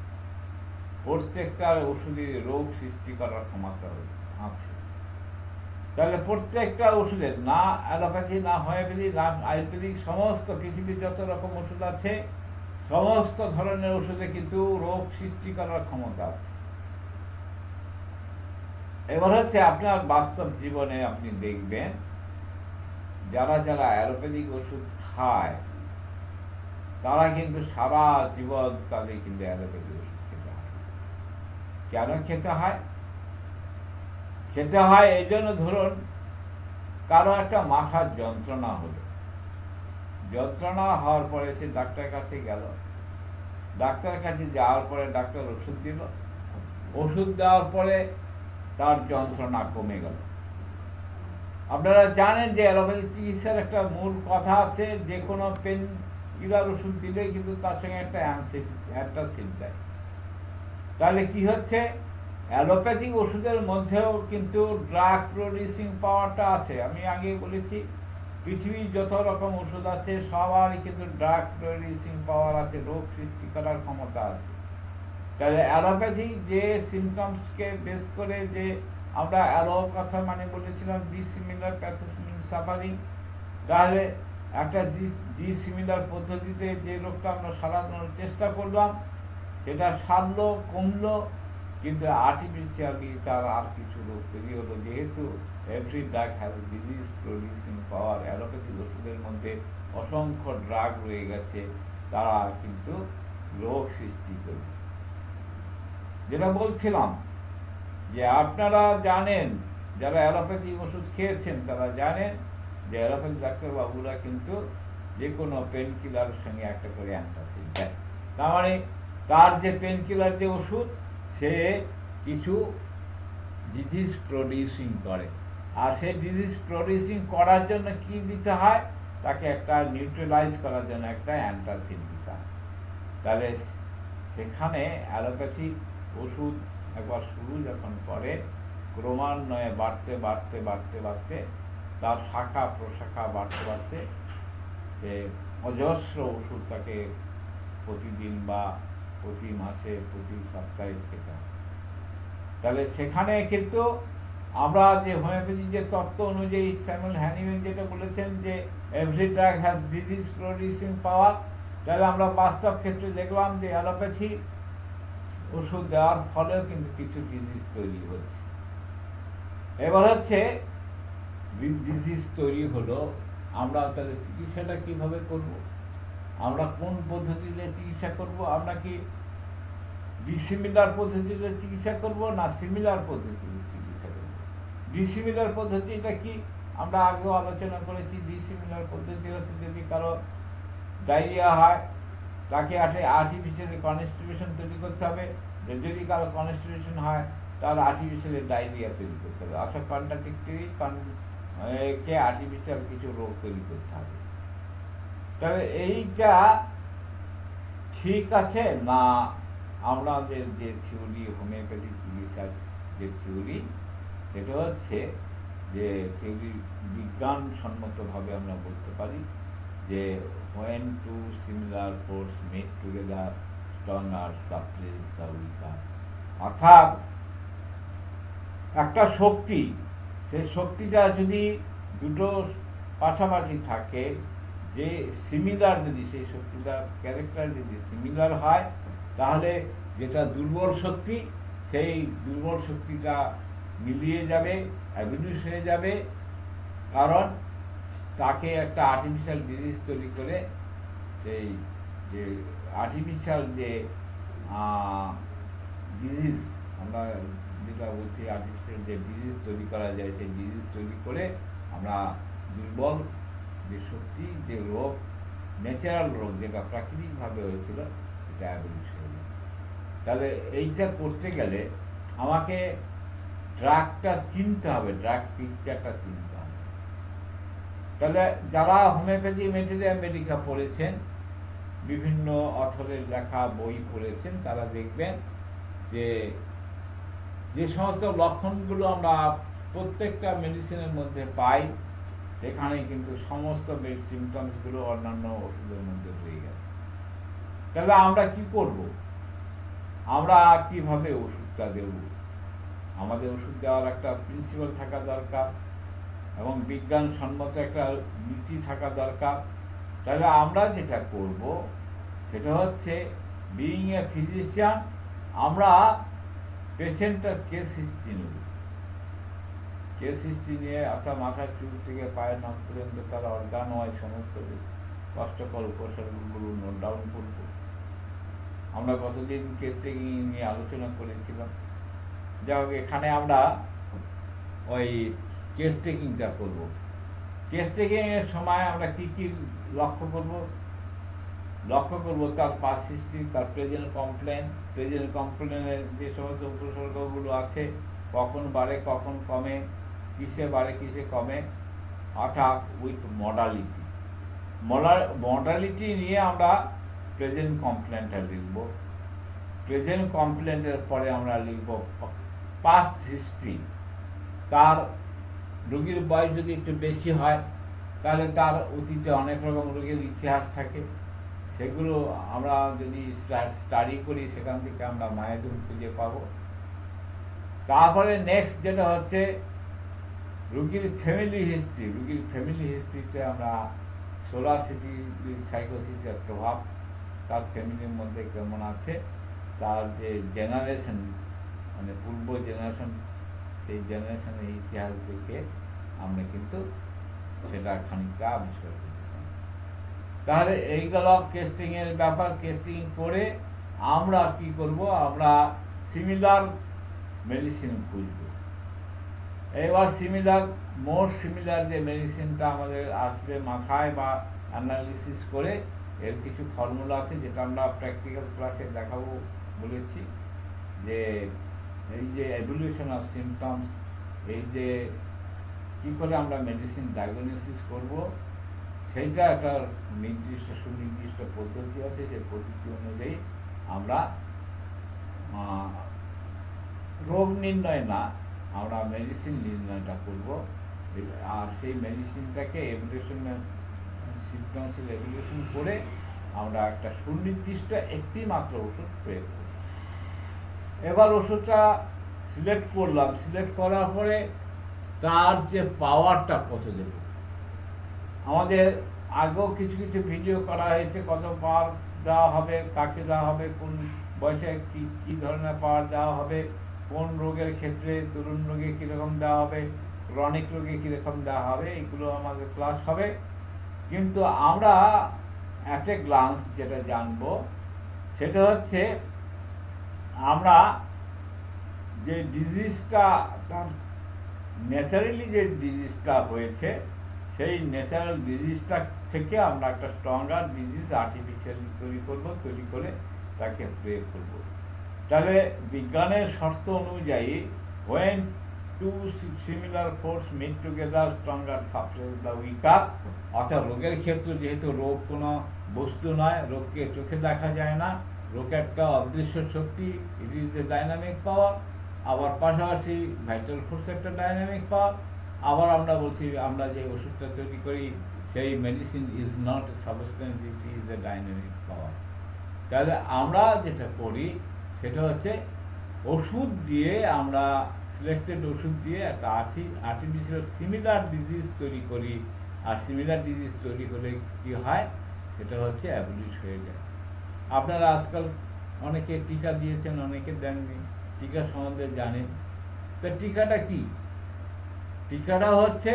A: প্রত্যেকটা ওষুধের রোগ সৃষ্টি করার ক্ষমতা আছে। তাহলে প্রত্যেকটা ওষুধের, না অ্যালোপ্যাথি, না হোমিওপ্যাথি, না আয়ুর্বেদিক, সমস্ত পৃথিবীর যত রকম ওষুধ আছে, সমস্ত ধরনের ওষুধে কিন্তু রোগ সৃষ্টি করার ক্ষমতা আছে। এবার হচ্ছে আপনার বাস্তব জীবনে আপনি দেখবেন, যারা অ্যালোপ্যাথিক ওষুধ খায়, তারা কিন্তু সারা জীবন তাদের কিন্তু অ্যালোপ্যাথিক ওষুধ খেতে হয়। কেন খেতে হয়? খেতে হয় এই জন্য, ধরুন কারো একটা মাথার যন্ত্রণা হলো, যন্ত্রণা হওয়ার পরে সে ডাক্তারের কাছে গেল, ডাক্তারের কাছে যাওয়ার পরে ডাক্তার ওষুধ দিল, ওষুধ দেওয়ার পরে তার যন্ত্রণা কমে গেল। আপনারা জানেন যে অ্যালোপ্যাথি চিকিৎসার একটা মূল কথা আছে, যে কোনো পেন কিলার ওষুধ দিলেই কিন্তু তার সঙ্গে একটা অ্যান্টাসিড দেয়। তাহলে কি হচ্ছে? অ্যালোপ্যাথিক ওষুধের মধ্যেও কিন্তু ড্রাগ প্রডিউসিং পাওয়ারটা আছে। আমি আগে বলেছি, পৃথিবীর যত রকম ওষুধ আছে সবারই কিন্তু ড্রাগ প্রডিউসিং পাওয়ার আছে, রোগ সৃষ্টি করার ক্ষমতা আছে। তাহলে অ্যালোপ্যাথি যে সিমটমসকে বেস করে, যে আমরা অ্যালো কথা মানে বলেছিলাম ডিসিমিলার প্যাথোজেনিক সাফারিং, তাহলে একটা ডিসিমিলার পদ্ধতিতে যে রোগটা আমরা সারানোর চেষ্টা করলাম সেটা সারলো, কমলো, কিন্তু আর্টিফিশিয়ালি তার আর কিছু রোগ তৈরি হলো। যেহেতু every drug has disease producing power, allopathic ওষুধের মধ্যে অসংখ্য ড্রাগ রয়ে গেছে, তারা কিন্তু রোগ সৃষ্টি করবে। যেটা বলছিলাম যে আপনারা জানেন, যারা অ্যালোপ্যাথিক ওষুধ খেয়েছেন তারা জানেন যে অ্যালোপ্যাথি ডাক্তারবাবুরা কিন্তু যে কোনো পেন কিলারের সঙ্গে একটা করে অ্যান্টাসিড দেয়। তার মানে তার যে পেন কিলার যে ওষুধ সে কিছু ডিজিজ প্রডিউসিং করে, আর সেই ডিজিজ প্রডিউসিং করার জন্য কি দিতে হয়, তাকে একটা নিউট্রালাইজ করার জন্য একটা অ্যান্টাসিড দিতে হয়। তাহলে সেখানে অ্যালোপ্যাথিক ওষুধ একবার শুরু যখন করে ক্রমান্বয়ে বাড়তে বাড়তে বাড়তে বাড়তে তার শাখা প্রশাখা বাড়তে বাড়তে সে অজস্র ওষুধ তাকে প্রতিদিন বা প্রতি মাসে প্রতি সপ্তাহে খেতে হয়। তাহলে সেখানে কিন্তু আমরা যে হোমিওপ্যাথি যে তত্ত্ব অনুযায়ী স্যামুয়েল হ্যানিম্যান যেটা বলেছেন যে every drug has disease producing power, তাহলে আমরা বাস্তব ক্ষেত্রে দেখলাম যে অ্যালোপ্যাথি ওষুধ দেওয়ার ফলেও কিন্তু কিছু ডিজিজ তৈরি হচ্ছে। এবার হচ্ছে ডিজিজ তৈরি হলো, আমরা তাহলে চিকিৎসাটা কিভাবে করব, আমরা কোন পদ্ধতিতে চিকিৎসা করব, আমরা কি ডিসিমিলার পদ্ধতিতে চিকিৎসা করব না সিমিলার পদ্ধতিতে চিকিৎসা করব? ডিসিমিলার পদ্ধতিটা কি আমরা আগেও আলোচনা করেছি। ডিসিমিলার পদ্ধতি হচ্ছে যদি কারো ডায়রিয়া হয় তাকে আর্টিফিশিয়ালি কনস্টিপেশন তৈরি করতে হবে, যদি কারো কনস্টিপেশন হয় তাহলে আর্টিফিশিয়ালি ডায়রিয়া তৈরি করতে হবে, অর্থাৎ কন্ট্রাডিক্টরি কে আর্টিফিশিয়াল কিছু রোগ তৈরি করতে হবে। তবে এইটা ঠিক আছে না? আমাদের যে থিওরি হোমিওপ্যাথি চিকিৎসার যে থিওরি, সেটা হচ্ছে যে থিওরি বিজ্ঞানসম্মতভাবে আমরা বলতে পারি যে when two similar forces meet together, stronger suppress the weaker। অর্থাৎ একটা শক্তি, সেই শক্তিটা যদি দুটো পাশাপাশি থাকে, যে সিমিলার, যদি সেই শক্তিটার ক্যারেক্টার যদি সিমিলার হয়, তাহলে যেটা দুর্বল শক্তি সেই দুর্বল শক্তিটা মিলিয়ে যাবে, অ্যাবিলিউশ হয়ে যাবে, কারণ তাকে একটা আর্টিফিশিয়াল ডিজিজ তৈরি করে সেই যে আর্টিফিশিয়াল যে ডিজিজ আমরা যেটা বলছি, আর্টিফিশিয়াল যে ডিজিজ তৈরি করা যায়, সেই ডিজিজ তৈরি করে আমরা দুর্বল যে শক্তি, যে রোগ, ন্যাচারাল রোগ যেটা প্রাকৃতিকভাবে হয়েছিল, সেটা অ্যাবিলিউশ হয়ে যায়। তাহলে এইটা করতে গেলে আমাকে ড্রাগটা চিনতে হবে, ড্রাগ পিকচারটা চিনতে হবে। তাহলে যারা হোমিওপ্যাথি মেটেরিয়া মেডিকা পড়েছেন, বিভিন্ন অথরের লেখা বই পড়েছেন, তারা দেখবেন যে যে সমস্ত লক্ষণগুলো আমরা প্রত্যেকটা মেডিসিনের মধ্যে পাই, সেখানে কিন্তু সমস্ত সিমটমসগুলো অন্যান্য ওষুধের মধ্যে রয়ে গেছে। তাহলে আমরা কি করব, আমরা কিভাবে ওষুধটা দেব? আমাদের ওষুধ দেওয়ার একটা প্রিন্সিপাল থাকা দরকার এবং বিজ্ঞানসম্মত একটা নীতি থাকা দরকার। তাহলে আমরা যেটা করব সেটা হচ্ছে, বিইং এ ফিজিশিয়ান, আমরা পেশেন্টের কেস হিস্ট্রি নেব। কেস হিস্ট্রি নিয়ে অর্থাৎ মাথার চুল থেকে পায়ের নখ পর্যন্ত তার অর্গান হয় সমস্ত কষ্টকর উপসর্গগুলো নোট ডাউন করব। আমরা গতদিন কেস টেকিং নিয়ে আলোচনা করেছিলাম। যাই হোক, এখানে আমরা ওই কেস টেকিংটা করব। কেস টেকিং এর সময় আমরা কি কি লক্ষ্য করব তার পাস্ট হিস্ট্রি, তার প্রেজেন্ট কমপ্লেনের যে সমস্ত উপসর্গগুলো আছে, কখন বাড়ে কখন কমে, কিসে বাড়ে কিসে কমে, অর্থাৎ উইথ মডালিটি নিয়ে আমরা প্রেজেন্ট কমপ্লেনটা লিখব। প্রেজেন্ট কমপ্লেনের পরে আমরা লিখব পাস্ট হিস্ট্রি। তার রোগীর বয়স যদি একটু বেশি হয়, তাহলে তার অতীতে অনেক রকম রোগের ইতিহাস থাকে, সেগুলো আমরা যদি স্টাডি করি সেখান থেকে আমরা মায়াজুল খুঁজে পাবো। তারপরে নেক্সট যেটা হচ্ছে রুগীর ফ্যামিলি হিস্ট্রিতে আমরা সোলাসিটি সাইকোসিসের প্রভাব, তার ফ্যামিলির মধ্যে কেমন আছে, তার যে জেনারেশন মানে পূর্ব জেনারেশন, সেই জেনারেশনের ইতিহাস থেকে আমরা কিন্তু সেটা খানিকটা আবিষ্কার করতে পারি। তাহলে এইগুলো কেস্টিং এর ব্যাপার। কেস্টিং করে আমরা কি করব, আমরা সিমিলার মেডিসিন খুঁজব। এবার মোস্ট সিমিলার যে মেডিসিনটা আমাদের আসবে মাথায় বা অ্যানালিসিস করে, এর কিছু ফর্মুলা আছে যেটা আমরা প্র্যাকটিক্যাল ক্লাসে দেখাবো বলেছি, যে এই যে এভলিউশন অফ সিমটমস, এই যে কি করে আমরা মেডিসিন ডায়াগনোসিস করব, সেইটা একটা সুনির্দিষ্ট পদ্ধতি আছে। সেই পদ্ধতি অনুযায়ী আমরা রোগ নির্ণয় না, আমরা মেডিসিন নির্ণয়টা করব। আর সেই মেডিসিনটাকে এভলিউশন করে আমরা একটা সুনির্দিষ্ট একটি মাত্র ওষুধ প্রয়োগ করব। এবার ওষুধটা সিলেক্ট করলাম, সিলেক্ট করার পরে তার যে পাওয়ারটা কত দেব, আমাদের আগেও কিছু কিছু ভিডিও করা হয়েছে, কত পাওয়ার দেওয়া হবে, কাকে দেওয়া হবে, কোন বয়সে কি ধরনের পাওয়ার দেওয়া হবে, কোন রোগের ক্ষেত্রে, তরুণ রোগে কীরকম দেওয়া হবে, ক্রনিক রোগে কীরকম দেওয়া হবে, এগুলো আমাদের ক্লাস হবে। কিন্তু আমরা অ্যাট এ গ্লান্স যেটা জানবো সেটা হচ্ছে, আমরা যে ডিজিজটা, তার ন্যাচারালি যে ডিজিজটা হয়েছে, সেই ন্যাচারাল ডিজিজটা থেকে আমরা একটা স্ট্রঙ্গার ডিজিজ আর্টিফিশিয়ালি তৈরি করে তাকে প্রয়োগ করব। তাহলে বিজ্ঞানের শর্ত অনুযায়ী, when two similar force meet together, stronger suppresses the weaker। অর্থাৎ রোগের ক্ষেত্রে, যেহেতু রোগ কোনো বস্তু নয়, রোগকে চোখে দেখা যায় না, রোগ একটা অদৃশ্য শক্তি, ইট ইজ এ ডাইনামিক পাওয়ার। আবার পাশাপাশি ভাইটাল ফোর্স একটা ডাইনামিক পাওয়ার। আবার আমরা বলছি, আমরা যে ওষুধটা তৈরি করি, সেই medicine is not a substance, it is a dynamic power. তাহলে আমরা যেটা করি সেটা হচ্ছে, ওষুধ দিয়ে আমরা সিলেক্টেড ওষুধ দিয়ে একটা আর্টিফিশিয়াল সিমিলার ডিজিজ তৈরি করি। আর সিমিলার ডিজিজ তৈরি হলে কি হয়, সেটা হচ্ছে অ্যাবলিশ হয়ে যায়। আপনারা আজকাল অনেকে টিকা দিয়েছেন, অনেকে দেননি, টিকা সম্বন্ধে জানেন। তো টিকাটা কি? টিকাটা হচ্ছে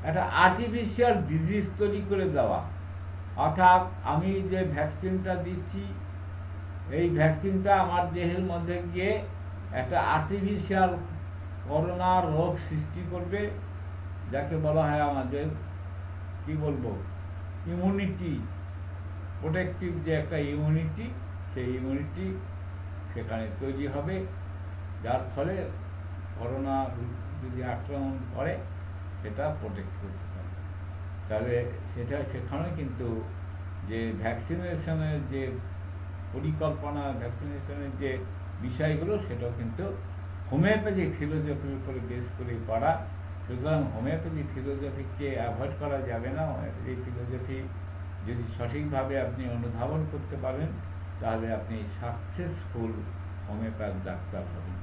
A: একটা আর্টিফিশিয়াল ডিজিজ তৈরি করে দেওয়া। অর্থাৎ আমি যে ভ্যাকসিনটা দিচ্ছি, এই ভ্যাকসিনটা আমার দেহের মধ্যে গিয়ে একটা আর্টিফিশিয়াল করোনা রোগ সৃষ্টি করবে, যাকে বলা হয় আমাদের কি বলবো, ইমিউনিটি, প্রোটেক্টিভ যে একটা ইমিউনিটি, সেই ইমিউনিটি সেখানে তৈরি হবে, যার ফলে করোনা যদি আক্রমণ করে সেটা প্রোটেক্ট করতে পারে। তাহলে সেখানে কিন্তু যে ভ্যাকসিনেশনের যে পরিকল্পনা, ভ্যাকসিনেশনের যে বিষয়গুলো, সেটাও কিন্তু হোমিওপ্যাথি ফিলোসফির উপরে বেস করে করা। সুতরাং হোমিওপ্যাথি ফিলোসফিকে অ্যাভয়েড করা যাবে না। হোমিওপ্যাথি ফিলোসফি যদি সঠিকভাবে আপনি অনুধাবন করতে পারেন, তাহলে আপনি সাকসেসফুল হোমিওপ্যাথ ডাক্তার হবেন।